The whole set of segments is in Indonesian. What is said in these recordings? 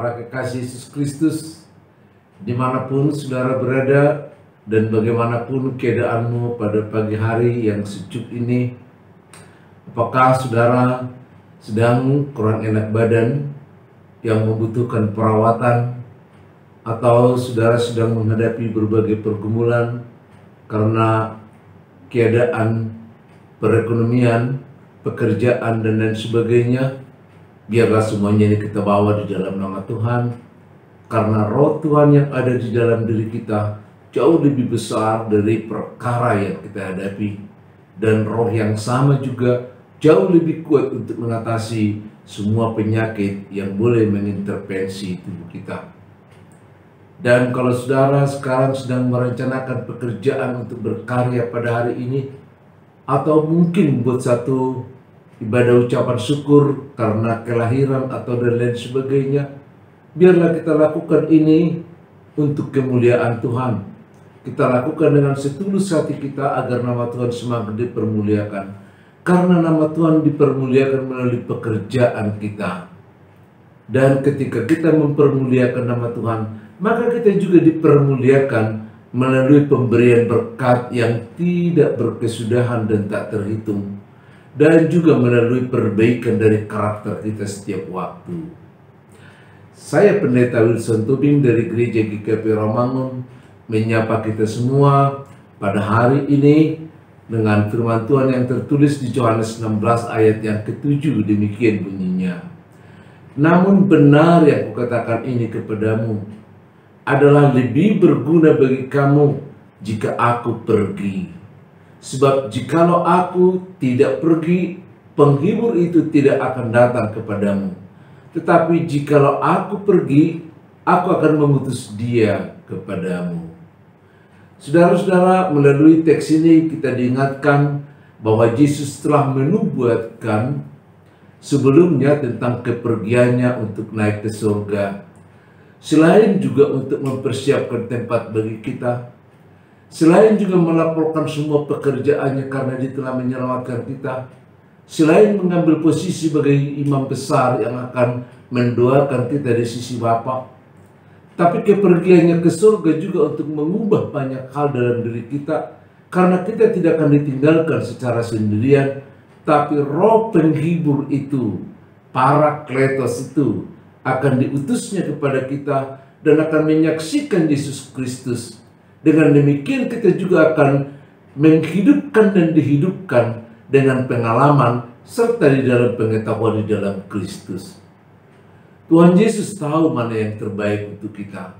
para kekasih Yesus Kristus, dimanapun saudara berada dan bagaimanapun keadaanmu pada pagi hari yang sejuk ini. Apakah saudara sedang kurang enak badan yang membutuhkan perawatan, atau saudara sedang menghadapi berbagai pergumulan karena keadaan perekonomian, pekerjaan, dan lain sebagainya? Biarlah semuanya ini kita bawa di dalam nama Tuhan, karena roh Tuhan yang ada di dalam diri kita jauh lebih besar dari perkara yang kita hadapi, dan roh yang sama juga jauh lebih kuat untuk mengatasi semua penyakit yang boleh mengintervensi tubuh kita. Dan kalau saudara sekarang sedang merencanakan pekerjaan untuk berkarya pada hari ini, atau mungkin buat satu ibadah ucapan syukur karena kelahiran atau dan lain sebagainya, biarlah kita lakukan ini untuk kemuliaan Tuhan. Kita lakukan dengan setulus hati kita agar nama Tuhan semakin dipermuliakan, karena nama Tuhan dipermuliakan melalui pekerjaan kita. Dan ketika kita mempermuliakan nama Tuhan, maka kita juga dipermuliakan melalui pemberian berkat yang tidak berkesudahan dan tak terhitung, dan juga melalui perbaikan dari karakter kita setiap waktu. Saya Pendeta Wilson Tubing dari Gereja GKP Romangun menyapa kita semua pada hari ini dengan firman Tuhan yang tertulis di Yohanes 16 ayat yang ke-7. Demikian bunyinya, "Namun benar yang kukatakan ini kepadamu adalah lebih berguna bagi kamu jika aku pergi. Sebab jikalau aku tidak pergi, penghibur itu tidak akan datang kepadamu. Tetapi jikalau aku pergi, aku akan mengutus dia kepadamu." Saudara-saudara, melalui teks ini kita diingatkan bahwa Yesus telah menubuatkan sebelumnya tentang kepergiannya untuk naik ke surga. Selain juga untuk mempersiapkan tempat bagi kita, selain juga melaporkan semua pekerjaannya karena dia telah menyelamatkan kita, selain mengambil posisi sebagai imam besar yang akan mendoakan kita di sisi Bapa, tapi kepergiannya ke surga juga untuk mengubah banyak hal dalam diri kita, karena kita tidak akan ditinggalkan secara sendirian, tapi roh penghibur itu, Parakletos itu, akan diutusnya kepada kita dan akan menyaksikan Yesus Kristus. Dengan demikian kita juga akan menghidupkan dan dihidupkan dengan pengalaman serta di dalam pengetahuan di dalam Kristus. Tuhan Yesus tahu mana yang terbaik untuk kita.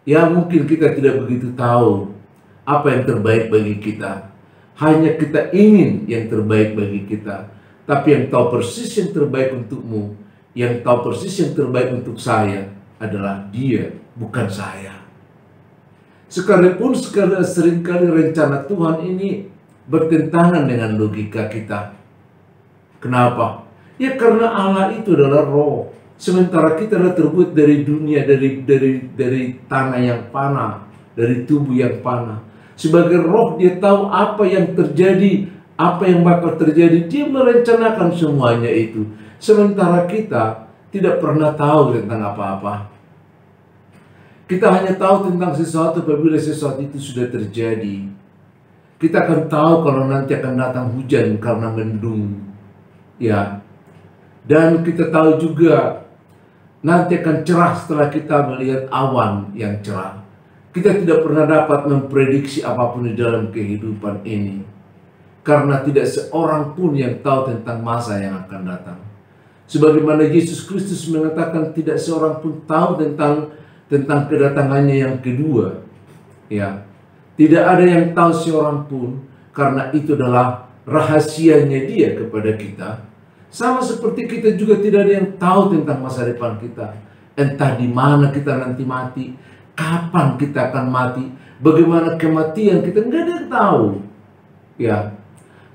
Ya, mungkin kita tidak begitu tahu apa yang terbaik bagi kita. Hanya kita ingin yang terbaik bagi kita. Tapi yang tahu persis yang terbaik untukmu, yang tahu persis yang terbaik untuk saya adalah Dia, bukan saya. Sekalipun seringkali rencana Tuhan ini bertentangan dengan logika kita. Kenapa? Ya karena Allah itu adalah roh, sementara kita adalah terbuat dari dunia, dari tanah yang panah, dari tubuh yang panah. Sebagai roh, Dia tahu apa yang terjadi, apa yang bakal terjadi. Dia merencanakan semuanya itu. Sementara kita tidak pernah tahu tentang apa-apa. Kita hanya tahu tentang sesuatu apabila sesuatu itu sudah terjadi. Kita akan tahu kalau nanti akan datang hujan karena mendung. Ya. Dan kita tahu juga nanti akan cerah setelah kita melihat awan yang cerah. Kita tidak pernah dapat memprediksi apapun di dalam kehidupan ini, karena tidak seorang pun yang tahu tentang masa yang akan datang. Sebagaimana Yesus Kristus mengatakan tidak seorang pun tahu tentang kedatangannya yang kedua. Ya, tidak ada yang tahu seorang pun, karena itu adalah rahasianya Dia kepada kita. Sama seperti kita juga tidak ada yang tahu tentang masa depan kita. Entah di mana kita nanti mati, kapan kita akan mati, bagaimana kematian kita, nggak ada yang tahu. Ya,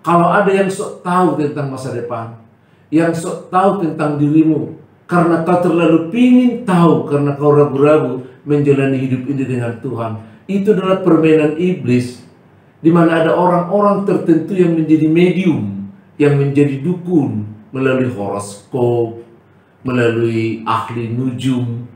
kalau ada yang sok tahu tentang masa depan, yang sok tahu tentang dirimu, karena kau terlalu pingin tahu, karena kau ragu-ragu menjalani hidup ini dengan Tuhan. Itu adalah permainan iblis, di mana ada orang-orang tertentu yang menjadi medium, yang menjadi dukun melalui horoskop, melalui ahli nujum,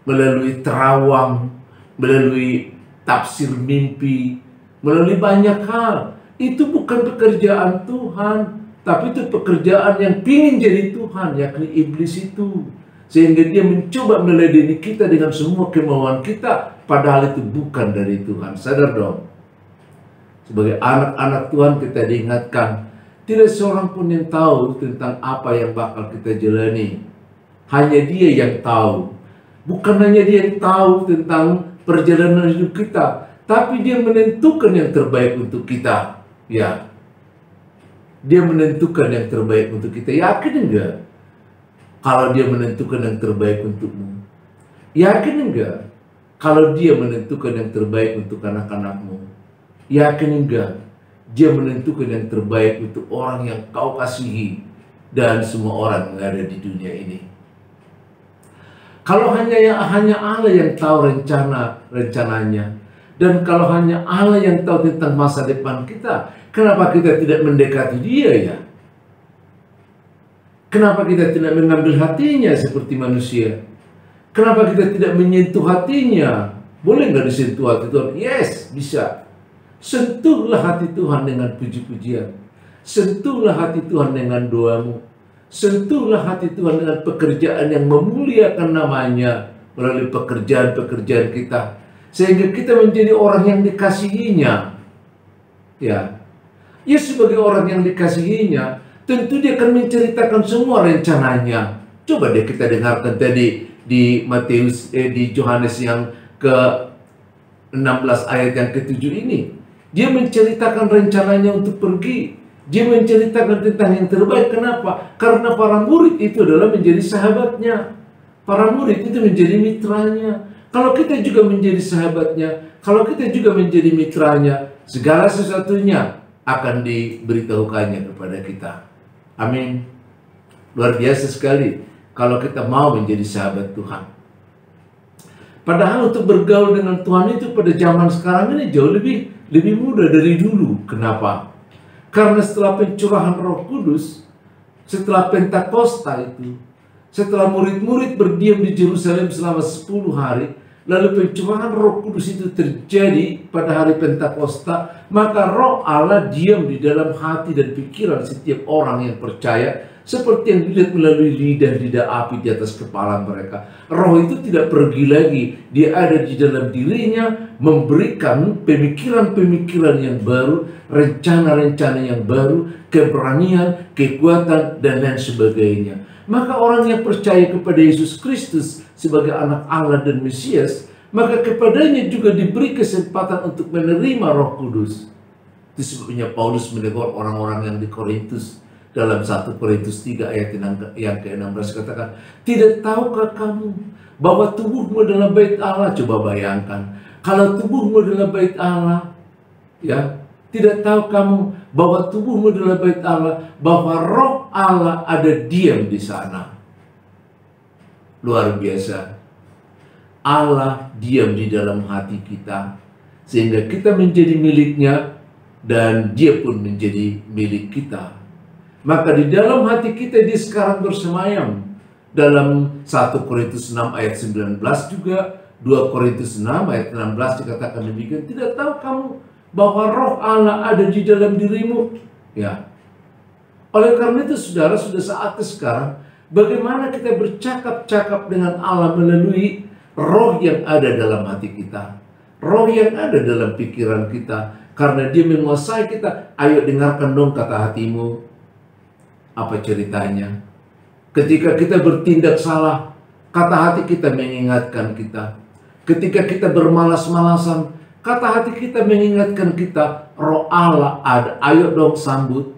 melalui terawang, melalui tafsir mimpi, melalui banyak hal. Itu bukan pekerjaan Tuhan, tapi itu pekerjaan yang ingin jadi Tuhan, yakni iblis itu. Sehingga dia mencoba meladeni kita dengan semua kemauan kita, padahal itu bukan dari Tuhan. Sadar dong. Sebagai anak-anak Tuhan kita diingatkan, tidak seorang pun yang tahu tentang apa yang bakal kita jalani. Hanya Dia yang tahu. Bukan hanya Dia yang tahu tentang perjalanan hidup kita, tapi Dia menentukan yang terbaik untuk kita. Ya, Dia menentukan yang terbaik untuk kita. Yakin enggak? Kalau Dia menentukan yang terbaik untukmu. Yakin enggak? Kalau Dia menentukan yang terbaik untuk anak-anakmu. Yakin enggak? Dia menentukan yang terbaik untuk orang yang kau kasihi dan semua orang yang ada di dunia ini. Kalau hanya Allah yang tahu rencananya, dan kalau hanya Allah yang tahu tentang masa depan kita, kenapa kita tidak mendekati Dia ya? Kenapa kita tidak mengambil hatinya seperti manusia? Kenapa kita tidak menyentuh hatinya? Boleh nggak disentuh hati Tuhan? Yes, bisa. Sentuhlah hati Tuhan dengan puji-pujian. Sentuhlah hati Tuhan dengan doamu. Sentuhlah hati Tuhan dengan pekerjaan yang memuliakan namanya melalui pekerjaan-pekerjaan kita. Sehingga kita menjadi orang yang dikasihinya. Ya, sebagai orang yang dikasihinya, tentu Dia akan menceritakan semua rencananya. Coba deh kita dengarkan tadi di di Yohanes yang ke-16 ayat yang ke-7 ini. Dia menceritakan rencananya untuk pergi. Dia menceritakan tentang yang terbaik. Kenapa? Karena para murid itu adalah menjadi sahabatnya. Para murid itu menjadi mitranya. Kalau kita juga menjadi sahabatnya, kalau kita juga menjadi mitranya, segala sesuatunya akan diberitahukannya kepada kita. Amin. Luar biasa sekali kalau kita mau menjadi sahabat Tuhan. Padahal untuk bergaul dengan Tuhan itu pada zaman sekarang ini jauh lebih mudah dari dulu. Kenapa? Karena setelah pencurahan Roh Kudus, setelah Pentakosta itu, setelah murid-murid berdiam di Yerusalem selama 10 hari, lalu pencurahan Roh Kudus itu terjadi pada hari Pentakosta, maka Roh Allah diam di dalam hati dan pikiran setiap orang yang percaya, seperti yang dilihat melalui lidah-lidah api di atas kepala mereka. Roh itu tidak pergi lagi, Dia ada di dalam dirinya, memberikan pemikiran-pemikiran yang baru, rencana-rencana yang baru, keberanian, kekuatan, dan lain sebagainya. Maka orang yang percaya kepada Yesus Kristus sebagai anak Allah dan Mesias, maka kepadanya juga diberi kesempatan untuk menerima Roh Kudus. Itu sebabnya Paulus menegur orang-orang yang di Korintus dalam 1 Korintus 3 ayat yang ke-16 katakan, tidak tahukah kamu bahwa tubuhmu adalah bait Allah? Coba bayangkan, kalau tubuhmu adalah bait Allah, ya, tidak tahu kamu bahwa tubuhmu adalah bait Allah, bahwa Roh Allah ada diam di sana. Luar biasa. Allah diam di dalam hati kita, sehingga kita menjadi miliknya, dan Dia pun menjadi milik kita. Maka di dalam hati kita Dia sekarang bersemayam. Dalam 1 Korintus 6 ayat 19 juga, 2 Korintus 6 ayat 16 dikatakan demikian, tidak tahu kamu bahwa Roh Allah ada di dalam dirimu? Ya. Oleh karena itu saudara, sudah saatnya sekarang bagaimana kita bercakap-cakap dengan Allah melalui Roh yang ada dalam hati kita, Roh yang ada dalam pikiran kita, karena Dia menguasai kita. Ayo dengarkan dong kata hatimu. Apa ceritanya? Ketika kita bertindak salah, kata hati kita mengingatkan kita. Ketika kita bermalas-malasan, kata hati kita mengingatkan kita, Roh Allah ada. Ayo dong sambut,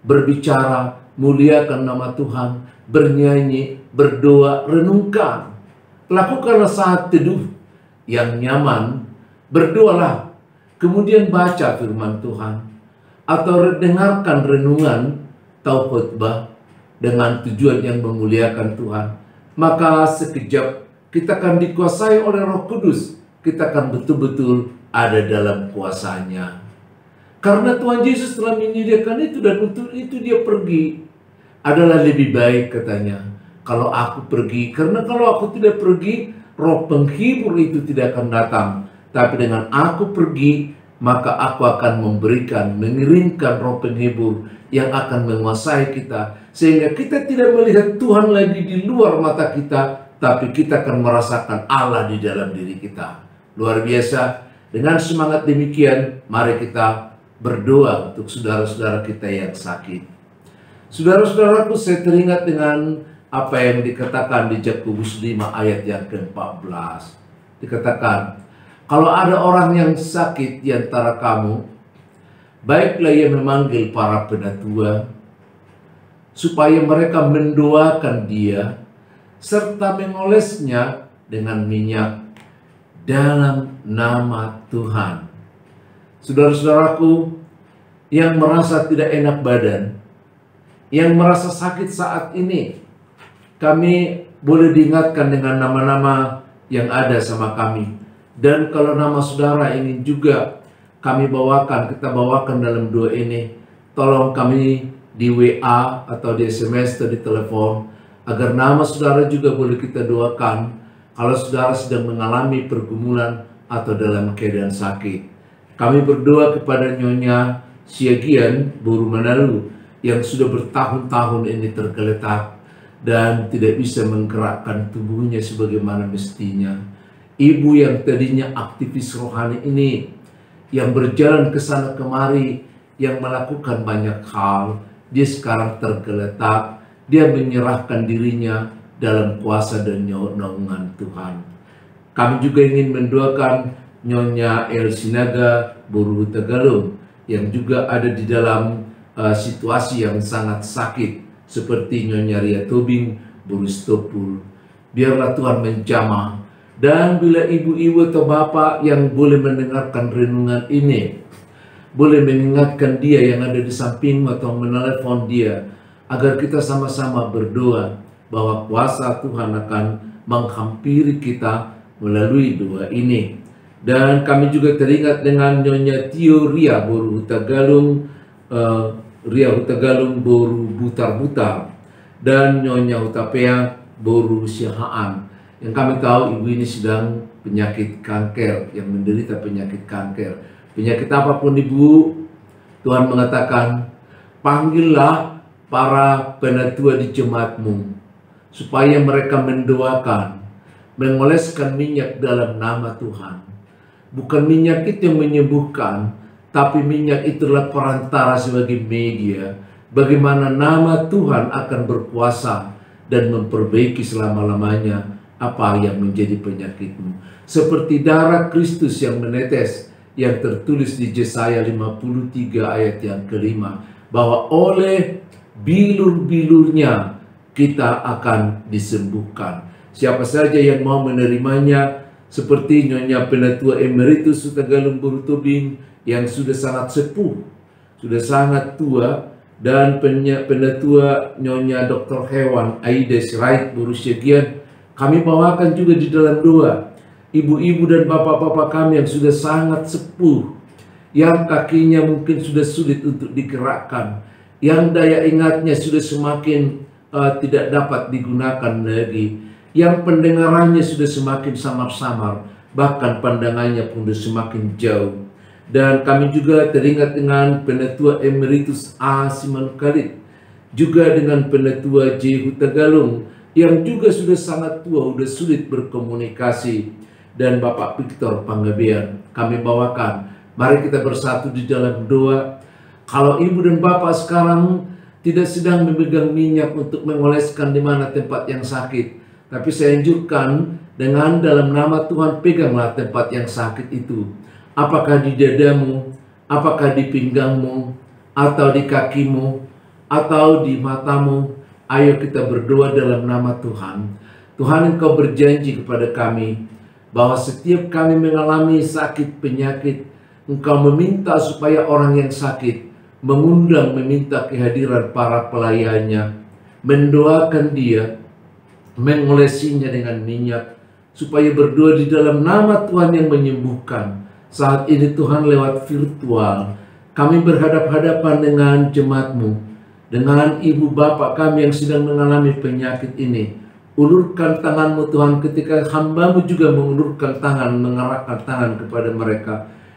berbicara, muliakan nama Tuhan, bernyanyi, berdoa, renungkan. Lakukanlah saat teduh yang nyaman, berdoalah, kemudian baca firman Tuhan, atau dengarkan renungan atau khutbah dengan tujuan yang memuliakan Tuhan. Maka sekejap kita akan dikuasai oleh Roh Kudus. Kita akan betul-betul ada dalam kuasanya. Karena Tuhan Yesus telah menyediakan itu, dan untuk itu Dia pergi. Adalah lebih baik katanya kalau aku pergi. Karena kalau aku tidak pergi, roh penghibur itu tidak akan datang. Tapi dengan aku pergi, maka aku akan mengirimkan roh penghibur yang akan menguasai kita. Sehingga kita tidak melihat Tuhan lagi di luar mata kita, tapi kita akan merasakan Allah di dalam diri kita. Luar biasa. Dengan semangat demikian, mari kita berdoa untuk saudara-saudara kita yang sakit. Saudara-saudaraku, saya teringat dengan apa yang dikatakan di Yakobus 5 ayat yang ke-14. Dikatakan, kalau ada orang yang sakit di antara kamu, baiklah ia memanggil para penatua, supaya mereka mendoakan dia, serta mengolesnya dengan minyak dalam nama Tuhan. Saudara-saudaraku yang merasa tidak enak badan, yang merasa sakit saat ini, kami boleh diingatkan dengan nama-nama yang ada sama kami. Dan kalau nama saudara ini juga kami bawakan, kita bawakan dalam doa ini, tolong kami di WA atau di SMS atau di telepon, agar nama saudara juga boleh kita doakan kalau saudara sedang mengalami pergumulan atau dalam keadaan sakit. Kami berdoa kepada Nyonya Siagian Boru Manalu yang sudah bertahun-tahun ini tergeletak dan tidak bisa menggerakkan tubuhnya sebagaimana mestinya. Ibu yang tadinya aktivis rohani ini, yang berjalan ke sana kemari, yang melakukan banyak hal, dia sekarang tergeletak. Dia menyerahkan dirinya dalam kuasa dan naungan Tuhan. Kami juga ingin mendoakan Nyonya El Sinaga Boru Tagalung yang juga ada di dalam situasi yang sangat sakit, seperti Nyonya Ria Tobing Boru Stopul. Biarlah Tuhan menjamah, dan bila ibu-ibu atau bapak yang boleh mendengarkan renungan ini, boleh mengingatkan dia yang ada di sampingmu atau menelepon dia, agar kita sama-sama berdoa bahwa kuasa Tuhan akan menghampiri kita melalui doa ini. Dan kami juga teringat dengan Nyonya Tio Ria Boru Hutagalung, Ria Hutagalung Boru Butar-Butar, dan Nyonya Hutapea Boru Siahaan, yang kami tahu ibu ini sedang penyakit kanker, yang menderita penyakit kanker. Penyakit apapun ibu, Tuhan mengatakan, panggillah para penatua di jemaatmu, supaya mereka mendoakan, mengoleskan minyak dalam nama Tuhan. Bukan minyak itu yang menyembuhkan, tapi minyak itulah perantara sebagai media bagaimana nama Tuhan akan berkuasa dan memperbaiki selama-lamanya apa yang menjadi penyakitmu. Seperti darah Kristus yang menetes, yang tertulis di Yesaya 53 ayat yang kelima, bahwa oleh bilur-bilurnya kita akan disembuhkan. Siapa saja yang mau menerimanya, seperti Nyonya Penatua Emeritus Hutagalung Boru Tobing yang sudah sangat sepuh, sudah sangat tua, dan Penatua Nyonya Dr. Hewan Aida Sirait Boru Siagian, kami bawakan juga di dalam doa. Ibu-ibu dan bapak-bapak kami yang sudah sangat sepuh, yang kakinya mungkin sudah sulit untuk digerakkan, yang daya ingatnya sudah semakin tidak dapat digunakan lagi, yang pendengarannya sudah semakin samar-samar, bahkan pandangannya pun sudah semakin jauh. Dan kami juga teringat dengan Penatua Emeritus A. Siman Khalid, juga dengan Penatua J. Hutagalung yang juga sudah sangat tua, sudah sulit berkomunikasi, dan Bapak Victor Panggabean. Kami bawakan, mari kita bersatu di dalam doa. Kalau ibu dan bapak sekarang tidak sedang memegang minyak untuk mengoleskan di mana tempat yang sakit, tapi saya anjurkan dengan dalam nama Tuhan, peganglah tempat yang sakit itu. Apakah di dadamu, apakah di pinggangmu, atau di kakimu, atau di matamu. Ayo kita berdoa dalam nama Tuhan. Tuhan, Engkau berjanji kepada kami bahwa setiap kami mengalami sakit penyakit, Engkau meminta supaya orang yang sakit mengundang, meminta kehadiran para pelayannya, mendoakan dia, mengolesinya dengan minyak, supaya berdoa di dalam nama Tuhan yang menyembuhkan. Saat ini Tuhan, lewat virtual kami berhadap-hadapan dengan jemaat-Mu dengan ibu bapak kami yang sedang mengalami penyakit ini. Ulurkan tangan-Mu Tuhan, ketika hamba-Mu juga mengulurkan tangan, mengarahkan tangan kepada mereka.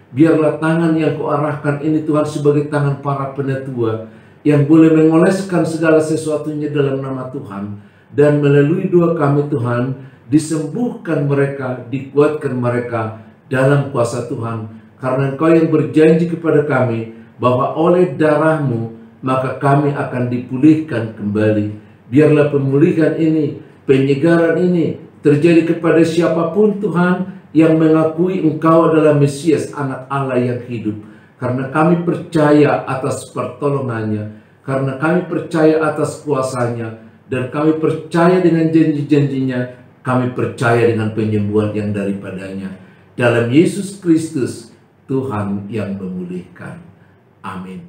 Biarlah tangan yang Kau arahkan ini Tuhan sebagai tangan para penetua yang boleh mengoleskan segala sesuatunya dalam nama Tuhan. Dan melalui doa kami Tuhan, disembuhkan mereka, dikuatkan mereka dalam kuasa Tuhan. Karena Engkau yang berjanji kepada kami bahwa oleh darah-Mu maka kami akan dipulihkan kembali. Biarlah pemulihan ini, penyegaran ini terjadi kepada siapapun Tuhan yang mengakui Engkau adalah Mesias, anak Allah yang hidup. Karena kami percaya atas pertolongannya, karena kami percaya atas kuasanya, dan kami percaya dengan janji-janjinya, kami percaya dengan penyembuhan yang daripadanya. Dalam Yesus Kristus, Tuhan yang memulihkan. Amin.